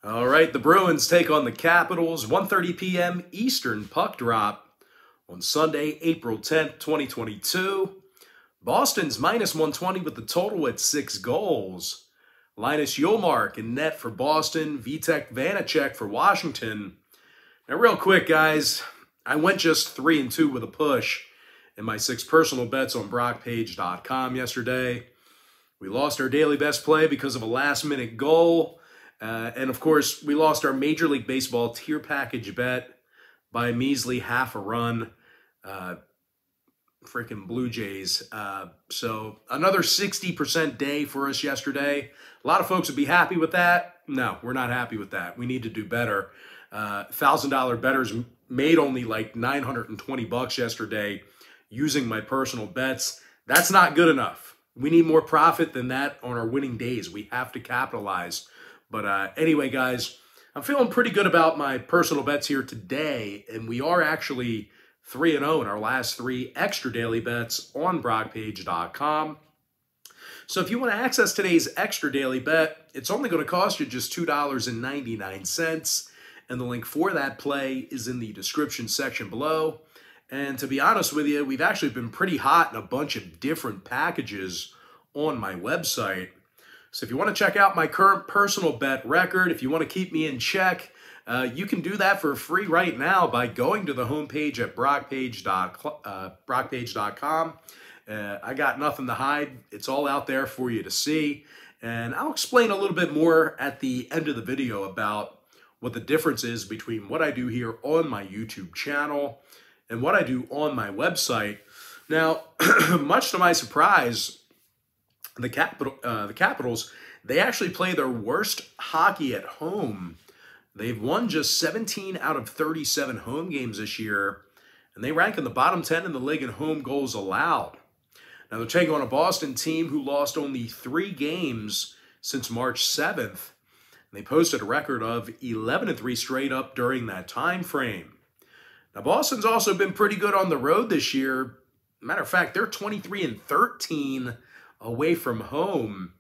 All right, the Bruins take on the Capitals, 1:30 p.m. Eastern puck drop on Sunday, April 10th, 2022. Boston's -120 with the total at 6 goals. Linus Ullmark in net for Boston, Vitek Vanacek for Washington. Now, real quick, guys, I went just 3-2 with a push in my 6 personal bets on BrockPage.com yesterday. We lost our daily best play because of a last-minute goal. And, of course, we lost our Major League Baseball tier package bet by a measly half a run. Freaking Blue Jays. So another 60% day for us yesterday. A lot of folks would be happy with that. No, we're not happy with that. We need to do better. $1,000 bettors made only like $920 yesterday using my personal bets. That's not good enough. We need more profit than that on our winning days. We have to capitalize. But anyway, guys, I'm feeling pretty good about my personal bets here today, and we are actually 3-0 in our last 3 extra daily bets on BrockPage.com. So if you want to access today's extra daily bet, it's only going to cost you just $2.99, and the link for that play is in the description section below. And to be honest with you, we've actually been pretty hot in a bunch of different packages on my website. So if you want to check out my current personal bet record, if you want to keep me in check, you can do that for free right now by going to the homepage at brockpage.com. I got nothing to hide. It's all out there for you to see. And I'll explain a little bit more at the end of the video about what the difference is between what I do here on my YouTube channel and what I do on my website. Now, much to my surprise, the Capitals, they actually play their worst hockey at home. They've won just 17 out of 37 home games this year, and they rank in the bottom 10 in the league in home goals allowed. Now, they're taking on a Boston team who lost only 3 games since March 7th, and they posted a record of 11-3 straight up during that time frame. Now, Boston's also been pretty good on the road this year. Matter of fact, they're 23-13 away from home,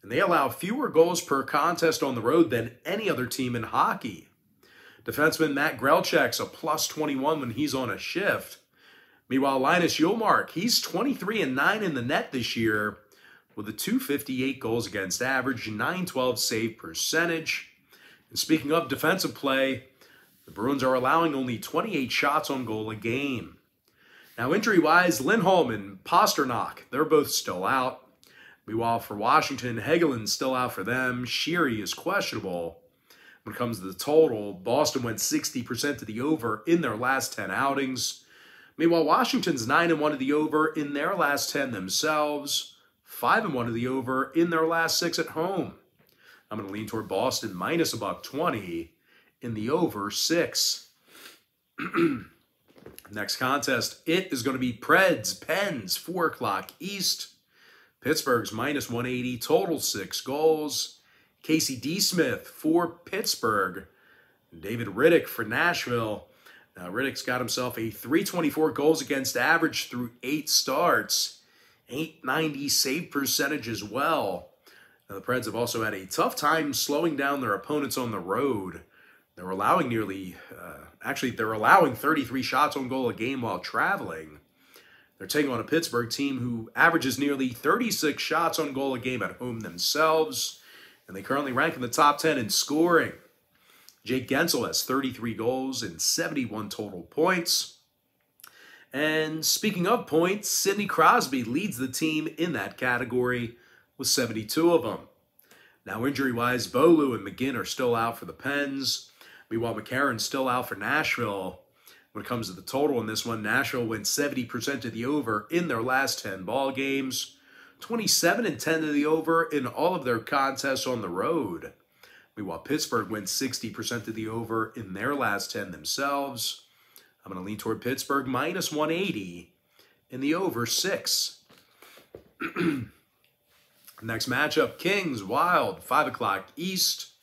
and they allow fewer goals per contest on the road than any other team in hockey. Defenseman Matt Grelchek's a +21 when he's on a shift. Meanwhile, Linus Ullmark, he's 23-9 in the net this year with a .258 goals against average, .912 save percentage. And speaking of defensive play, the Bruins are allowing only 28 shots on goal a game. Now, injury-wise, Lindholm and Pasternak, they're both still out. Meanwhile, for Washington, Hegelin's still out for them. Sheary is questionable. When it comes to the total, Boston went 60% to the over in their last 10 outings. Meanwhile, Washington's 9-1 to the over in their last 10 themselves. 5-1 to the over in their last 6 at home. I'm going to lean toward Boston minus $1.20 in the over 6. Next contest, it is going to be Preds, Pens, 4 o'clock East. Pittsburgh's -180, total 6 goals. Casey D. Smith for Pittsburgh. David Riddick for Nashville. Now, Riddick's got himself a .324 goals against average through 8 starts. .890 save percentage as well. Now, the Preds have also had a tough time slowing down their opponents on the road. They're allowing they're allowing 33 shots on goal a game while traveling. They're taking on a Pittsburgh team who averages nearly 36 shots on goal a game at home themselves, and they currently rank in the top 10 in scoring. Jake Gensel has 33 goals and 71 total points. And speaking of points, Sidney Crosby leads the team in that category with 72 of them. Now, injury-wise, Bolu and McGinn are still out for the Pens. Meanwhile, McCarron's still out for Nashville. When it comes to the total in this one, Nashville went 70% to the over in their last 10 ball games, 27-10 to the over in all of their contests on the road. Meanwhile, Pittsburgh went 60% to the over in their last 10 themselves. I'm going to lean toward Pittsburgh -180 in the over 6. Next matchup, Kings, Wild, 5 o'clock East.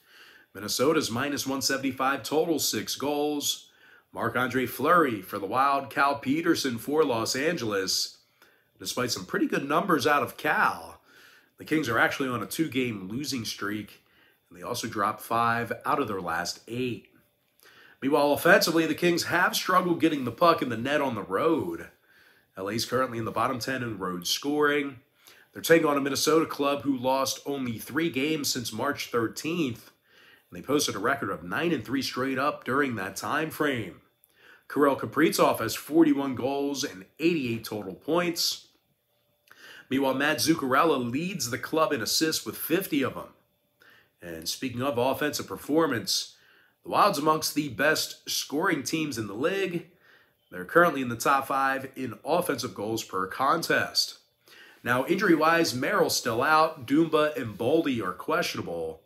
Minnesota's -175, total 6 goals. Marc-Andre Fleury for the Wild, Cal Peterson for Los Angeles. Despite some pretty good numbers out of Cal, the Kings are actually on a 2-game losing streak, and they also dropped 5 out of their last 8. Meanwhile, offensively, the Kings have struggled getting the puck in the net on the road. LA's currently in the bottom 10 in road scoring. They're taking on a Minnesota club who lost only 3 games since March 13th, and they posted a record of 9-3 straight up during that time frame. Kirill Kaprizov has 41 goals and 88 total points. Meanwhile, Matt Zuccarello leads the club in assists with 50 of them. And speaking of offensive performance, the Wild's amongst the best scoring teams in the league. They're currently in the top 5 in offensive goals per contest. Now, injury-wise, Merrill's still out. Dumba and Boldy are questionable.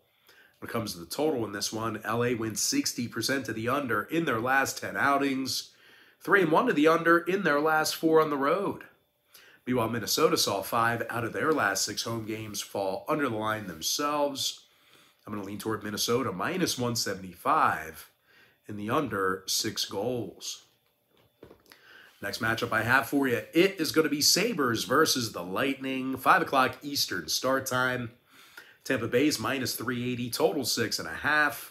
When it comes to the total in this one, LA wins 60% to the under in their last 10 outings, 3-1 to the under in their last 4 on the road. Meanwhile, Minnesota saw 5 out of their last 6 home games fall under the line themselves. I'm going to lean toward Minnesota minus 175 in the under 6 goals. Next matchup I have for you, it is going to be Sabres versus the Lightning. 5 o'clock Eastern start time. Tampa Bay's minus 380, total 6.5.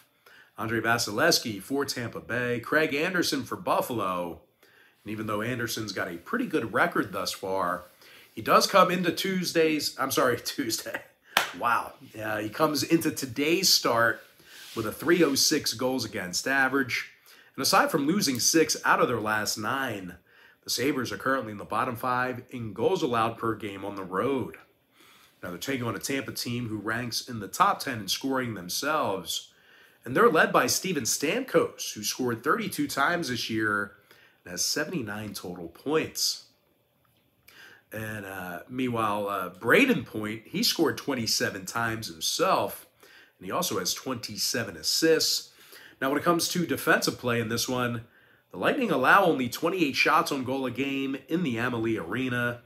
Andre Vasilevsky for Tampa Bay. Craig Anderson for Buffalo. And even though Anderson's got a pretty good record thus far, he does come into Tuesday. Wow. Yeah, he comes into today's start with a .306 goals against average. And aside from losing 6 out of their last 9, the Sabres are currently in the bottom 5 in goals allowed per game on the road. Now they're taking on a Tampa team who ranks in the top 10 in scoring themselves. And they're led by Steven Stamkos, who scored 32 times this year and has 79 total points. And meanwhile, Braden Point, he scored 27 times himself, and he also has 27 assists. Now, when it comes to defensive play in this one, the Lightning allow only 28 shots on goal a game in the Amalie Arena.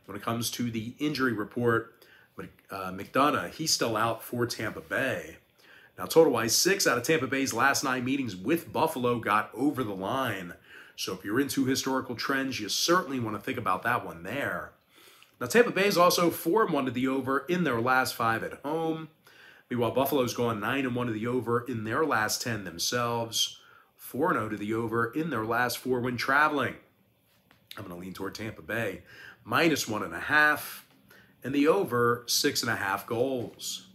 When it comes to the injury report, McDonough, he's still out for Tampa Bay. Now, total-wise, 6 out of Tampa Bay's last 9 meetings with Buffalo got over the line. So if you're into historical trends, you certainly want to think about that one there. Now, Tampa Bay is also 4-1 to the over in their last 5 at home. Meanwhile, Buffalo's gone 9-1 to the over in their last 10 themselves. 4-0 to the over in their last 4 when traveling. I'm going to lean toward Tampa Bay. Minus 1.5. And the over 6.5 goals.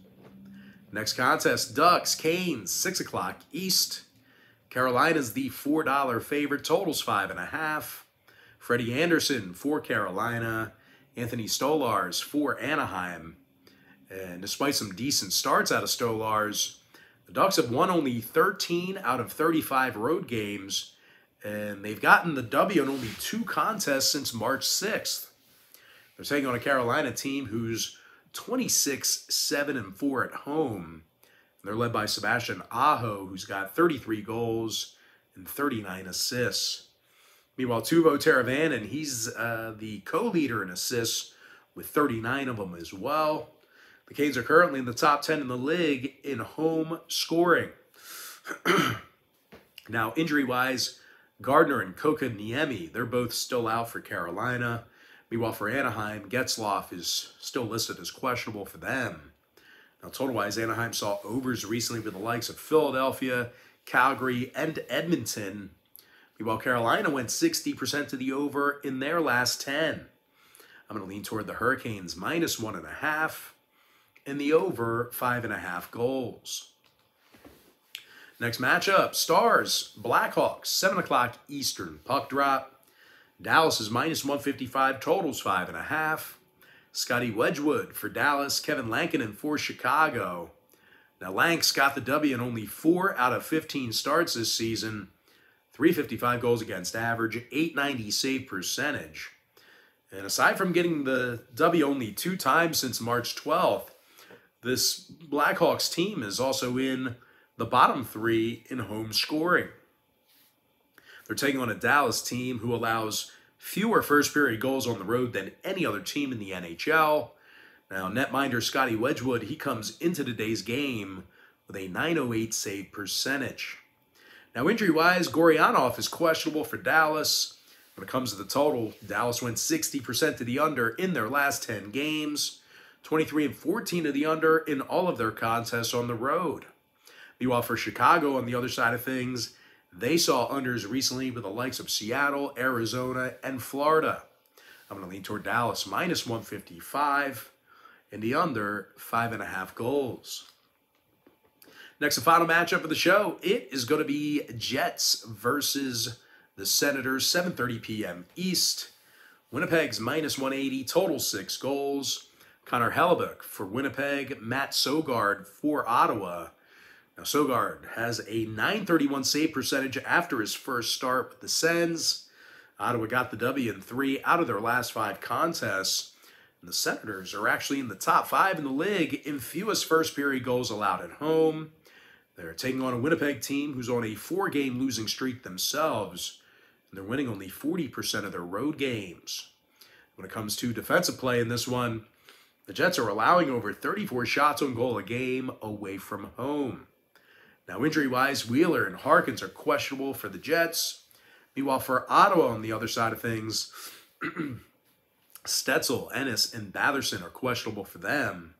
Next contest, Ducks, Canes, 6 o'clock East. Carolina's the $4 favorite, totals 5.5. Freddie Anderson for Carolina. Anthony Stolarz for Anaheim. And despite some decent starts out of Stolarz, the Ducks have won only 13 out of 35 road games, and they've gotten the W in only 2 contests since March 6th. They're taking on a Carolina team who's 26-7-4 at home. They're led by Sebastian Aho, who's got 33 goals and 39 assists. Meanwhile, Teuvo Teravainen, he's the co-leader in assists with 39 of them as well. The Canes are currently in the top 10 in the league in home scoring. Now, injury-wise, Gardner and Kotkaniemi, they're both still out for Carolina. Meanwhile, for Anaheim, Getzlaf is still listed as questionable for them. Now, total-wise, Anaheim saw overs recently with the likes of Philadelphia, Calgary, and Edmonton. Meanwhile, Carolina went 60% to the over in their last 10. I'm going to lean toward the Hurricanes, minus 1.5, and the over 5.5 goals. Next matchup, Stars, Blackhawks, 7 o'clock Eastern puck drop. Dallas is minus 155, totals 5.5. Scotty Wedgwood for Dallas, Kevin Lankinen for Chicago. Now, Lanks got the W in only 4 out of 15 starts this season. 355 goals against average, 890 save percentage. And aside from getting the W only 2 times since March 12th, this Blackhawks team is also in the bottom 3 in home scoring. They're taking on a Dallas team who allows fewer first-period goals on the road than any other team in the NHL. Now, netminder Scotty Wedgwood, he comes into today's game with a .908 save percentage. Now, injury-wise, Goryanov is questionable for Dallas. When it comes to the total, Dallas went 60% to the under in their last 10 games. 23-14 to the under in all of their contests on the road. Meanwhile, for Chicago, on the other side of things, they saw unders recently with the likes of Seattle, Arizona, and Florida. I'm going to lean toward Dallas, minus 155, and the under 5.5 goals. Next and final matchup of the show, it is going to be Jets versus the Senators, 7:30 p.m. East. Winnipeg's minus 180, total 6 goals. Connor Hellebuyck for Winnipeg, Matt Sogard for Ottawa. Now, Sogard has a .931 save percentage after his first start with the Sens. Ottawa got the W in 3 out of their last 5 contests. And the Senators are actually in the top 5 in the league in fewest first-period goals allowed at home. They're taking on a Winnipeg team who's on a 4-game losing streak themselves, and they're winning only 40% of their road games. When it comes to defensive play in this one, the Jets are allowing over 34 shots on goal a game away from home. Now, injury-wise, Wheeler and Harkins are questionable for the Jets. Meanwhile, for Ottawa on the other side of things, Stetzel, Ennis, and Batherson are questionable for them.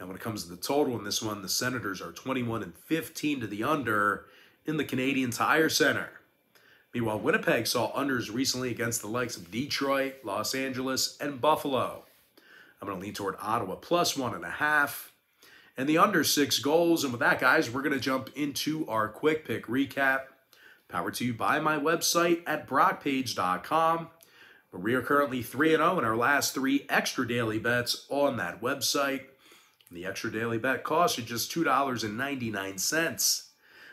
Now, when it comes to the total in this one, the Senators are 21-15 to the under in the Canadian Tire Center. Meanwhile, Winnipeg saw unders recently against the likes of Detroit, Los Angeles, and Buffalo. I'm going to lean toward Ottawa plus 1.5. And the under 6 goals. And with that, guys, we're going to jump into our quick pick recap. Powered to you by my website at brockpage.com. Where we are currently 3-0 in our last 3 extra daily bets on that website. The extra daily bet costs you just $2.99.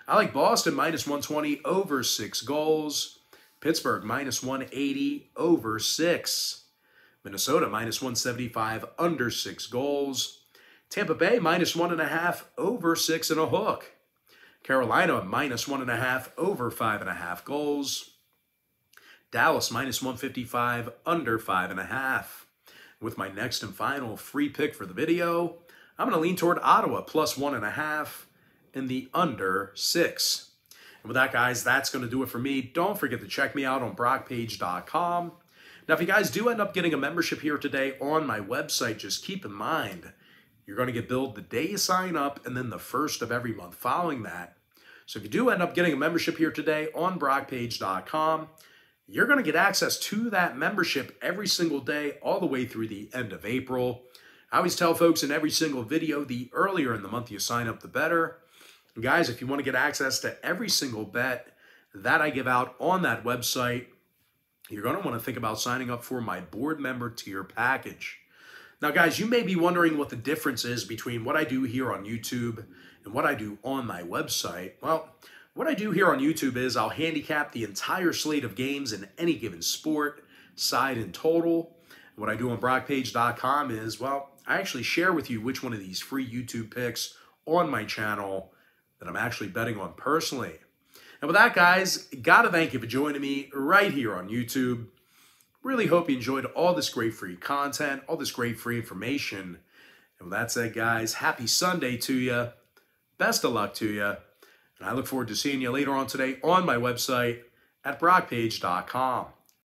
I like Boston minus 120 over 6 goals. Pittsburgh minus 180 over 6. Minnesota minus 175 under 6 goals. Tampa Bay minus 1.5 over 6 and a hook. Carolina minus 1.5 over 5.5 goals. Dallas minus 155 under 5.5. With my next and final free pick for the video, I'm going to lean toward Ottawa plus 1.5 and the under 6. And with that, guys, that's going to do it for me. Don't forget to check me out on brockpage.com. Now, if you guys do end up getting a membership here today on my website, just keep in mind, you're going to get billed the day you sign up and then the first of every month following that. So if you do end up getting a membership here today on brockpage.com, you're going to get access to that membership every single day all the way through the end of April. I always tell folks in every single video, the earlier in the month you sign up, the better. And guys, if you want to get access to every single bet that I give out on that website, you're going to want to think about signing up for my board member tier package. Now, guys, you may be wondering what the difference is between what I do here on YouTube and what I do on my website. Well, what I do here on YouTube is I'll handicap the entire slate of games in any given sport, side and total. What I do on brockpage.com is, well, I actually share with you which one of these free YouTube picks on my channel that I'm actually betting on personally. And with that, guys, gotta thank you for joining me right here on YouTube. Really hope you enjoyed all this great free content, all this great free information. And with that said, guys, happy Sunday to you. Best of luck to you. And I look forward to seeing you later on today on my website at brockpage.com.